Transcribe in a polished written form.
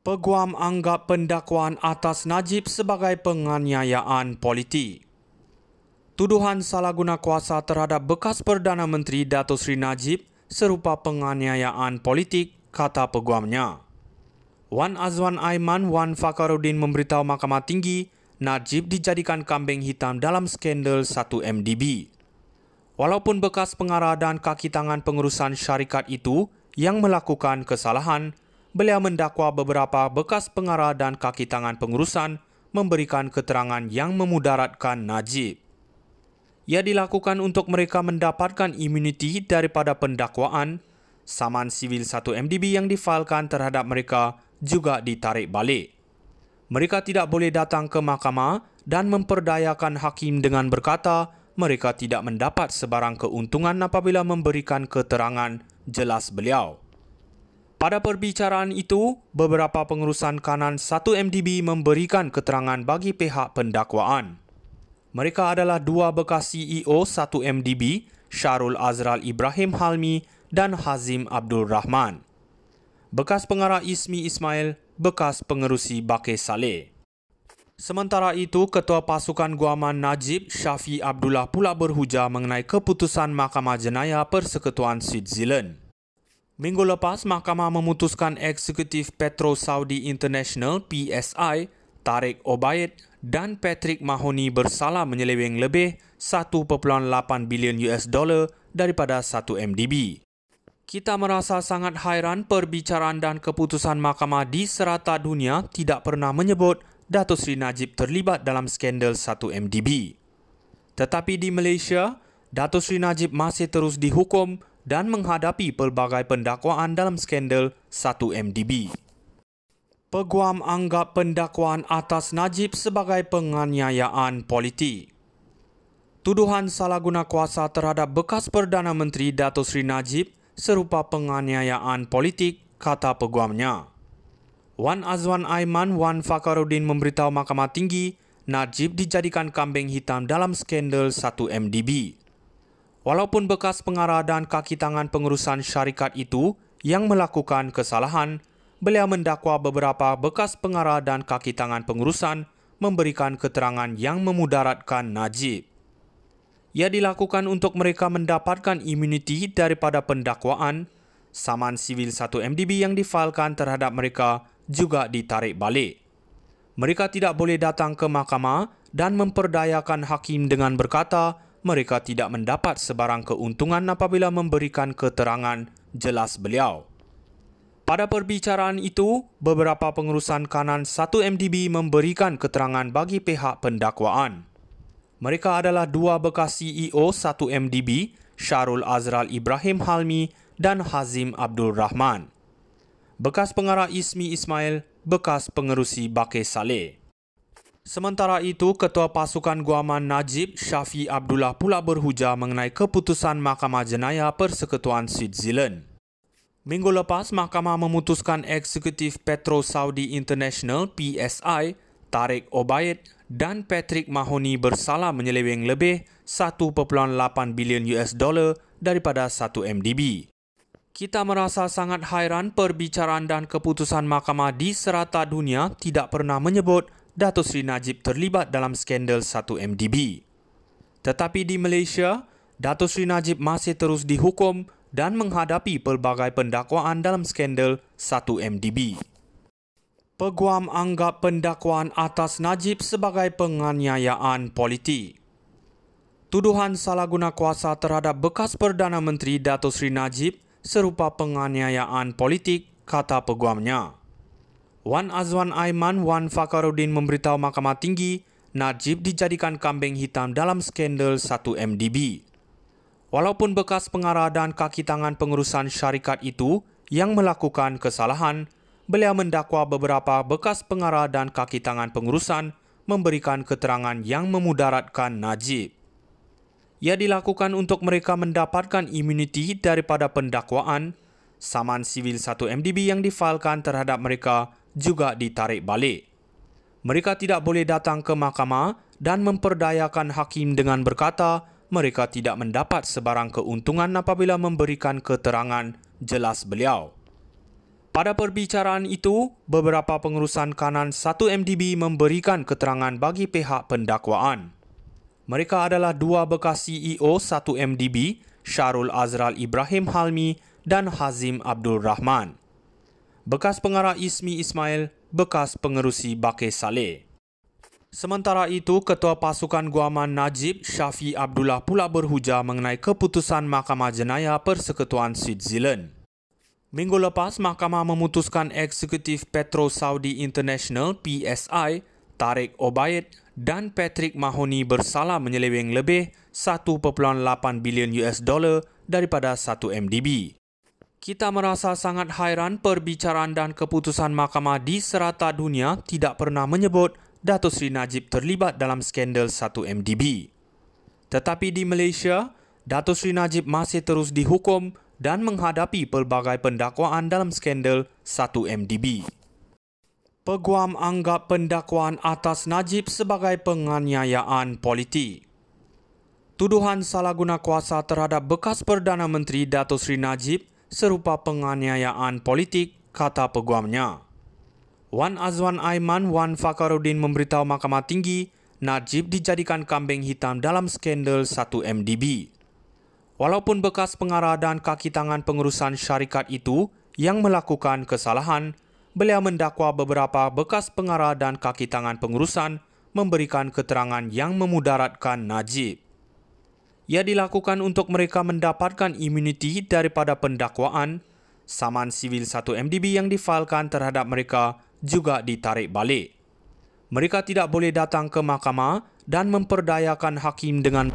Peguam anggap pendakwaan atas Najib sebagai penganiayaan politik. Tuduhan salah guna kuasa terhadap bekas Perdana Menteri Datuk Seri Najib serupa penganiayaan politik, kata peguamnya. Wan Azwan Aiman Wan Fakhruddin memberitahu Mahkamah Tinggi Najib dijadikan kambing hitam dalam skandal 1MDB. Walaupun bekas pengarah dan kaki tangan pengurusan syarikat itu yang melakukan kesalahan, beliau mendakwa beberapa bekas pengarah dan kaki tangan pengurusan memberikan keterangan yang memudaratkan Najib. Ia dilakukan untuk mereka mendapatkan imuniti daripada pendakwaan. Saman sivil 1MDB yang difailkan terhadap mereka juga ditarik balik. Mereka tidak boleh datang ke mahkamah dan memperdayakan hakim dengan berkata mereka tidak mendapat sebarang keuntungan apabila memberikan keterangan, jelas beliau. Pada perbicaraan itu, beberapa pengurusan kanan 1MDB memberikan keterangan bagi pihak pendakwaan. Mereka adalah dua bekas CEO 1MDB, Syarul Azral Ibrahim Halmi dan Hazim Abdul Rahman. Bekas pengarah Ismi Ismail, bekas pengerusi Bakir Saleh. Sementara itu, Ketua Pasukan Guaman Najib, Syafi Abdullah pula berhujah mengenai keputusan Mahkamah Jenayah Persekutuan Switzerland. Minggu lepas, Mahkamah memutuskan eksekutif Petro Saudi International (PSI) Tariq Obaid dan Patrick Mahoney bersalah menyeleweng lebih 1.8 bilion US dollar daripada 1MDB. Kita merasa sangat hairan perbicaraan dan keputusan mahkamah di serata dunia tidak pernah menyebut Datuk Seri Najib terlibat dalam skandal 1MDB. Tetapi di Malaysia, Datuk Seri Najib masih terus dihukum dan menghadapi pelbagai pendakwaan dalam skandal 1MDB. Peguam anggap pendakwaan atas Najib sebagai penganiayaan politik. Tuduhan salah guna kuasa terhadap bekas Perdana Menteri Datuk Seri Najib serupa penganiayaan politik, kata peguamnya. Wan Azwan Aiman Wan Fakhruddin memberitahu Mahkamah Tinggi Najib dijadikan kambing hitam dalam skandal 1MDB. Walaupun bekas pengarah dan kaki tangan pengurusan syarikat itu yang melakukan kesalahan, beliau mendakwa beberapa bekas pengarah dan kaki tangan pengurusan memberikan keterangan yang memudaratkan Najib. Ia dilakukan untuk mereka mendapatkan imuniti daripada pendakwaan. Saman sivil 1MDB yang difailkan terhadap mereka juga ditarik balik. Mereka tidak boleh datang ke mahkamah dan memperdayakan hakim dengan berkata mereka tidak mendapat sebarang keuntungan apabila memberikan keterangan, jelas beliau. Pada perbicaraan itu, beberapa pengurusan kanan 1MDB memberikan keterangan bagi pihak pendakwaan. Mereka adalah dua bekas CEO 1MDB, Syarul Azral Ibrahim Halmi dan Hazim Abdul Rahman. Bekas pengarah Ismi Ismail, bekas pengerusi Bakir Saleh. Sementara itu, Ketua Pasukan Guaman Najib, Syafi Abdullah pula berhujah mengenai keputusan Mahkamah Jenayah Persekutuan Switzerland. Minggu lepas, Mahkamah memutuskan eksekutif Petro Saudi International (PSI) Tariq Obaid dan Patrick Mahoney bersalah menyeleweng lebih 1.8 bilion US dollar daripada 1MDB. Kita merasa sangat hairan perbicaraan dan keputusan mahkamah di serata dunia tidak pernah menyebut Datuk Seri Najib terlibat dalam skandal 1MDB. Tetapi di Malaysia, Datuk Seri Najib masih terus dihukum dan menghadapi pelbagai pendakwaan dalam skandal 1MDB. Peguam anggap pendakwaan atas Najib sebagai penganiayaan politik. Tuduhan salah guna kuasa terhadap bekas Perdana Menteri Datuk Seri Najib serupa penganiayaan politik, kata peguamnya. Wan Azwan Aiman Wan Fakhruddin memberitahu Mahkamah Tinggi Najib dijadikan kambing hitam dalam skandal 1MDB. Walaupun bekas pengarah dan kaki tangan pengurusan syarikat itu yang melakukan kesalahan, beliau mendakwa beberapa bekas pengarah dan kaki tangan pengurusan memberikan keterangan yang memudaratkan Najib. Ia dilakukan untuk mereka mendapatkan imuniti daripada pendakwaan. Saman sivil 1MDB yang difailkan terhadap mereka juga ditarik balik. Mereka tidak boleh datang ke mahkamah dan memperdayakan hakim dengan berkata mereka tidak mendapat sebarang keuntungan apabila memberikan keterangan, jelas beliau. Pada perbicaraan itu, beberapa pengurusan kanan 1MDB memberikan keterangan bagi pihak pendakwaan. Mereka adalah dua bekas CEO 1MDB, Syarul Azral Ibrahim Halmi dan Hazim Abdul Rahman. Bekas pengarah Ismi Ismail, bekas pengerusi Bakir Saleh. Sementara itu, Ketua Pasukan Guaman Najib, Syafi Abdullah pula berhujah mengenai keputusan Mahkamah Jenayah Persekutuan Switzerland. Minggu lepas, Mahkamah memutuskan Eksekutif Petro Saudi International (PSI), Tariq Obaid dan Patrick Mahoney bersalah menyeleweng lebih 1.8 bilion US dollar daripada 1MDB. Kita merasa sangat hairan perbicaraan dan keputusan Mahkamah di serata dunia tidak pernah menyebut Datuk Seri Najib terlibat dalam skandal 1MDB. Tetapi di Malaysia, Datuk Seri Najib masih terus dihukum dan menghadapi pelbagai pendakwaan dalam skandal 1MDB. Peguam anggap pendakwaan atas Najib sebagai penganiayaan politik. Tuduhan salah guna kuasa terhadap bekas Perdana Menteri Datuk Seri Najib serupa penganiayaan politik, kata peguamnya. Wan Azwan Aiman Wan Fakaruddin memberitahu Mahkamah Tinggi Najib dijadikan kambing hitam dalam skandal 1MDB. Walaupun bekas pengarah dan kaki tangan pengurusan syarikat itu yang melakukan kesalahan, beliau mendakwa beberapa bekas pengarah dan kaki tangan pengurusan memberikan keterangan yang memudaratkan Najib. Ia dilakukan untuk mereka mendapatkan imuniti daripada pendakwaan. Saman sivil 1MDB yang difailkan terhadap mereka juga ditarik balik. Mereka tidak boleh datang ke mahkamah dan memperdayakan hakim dengan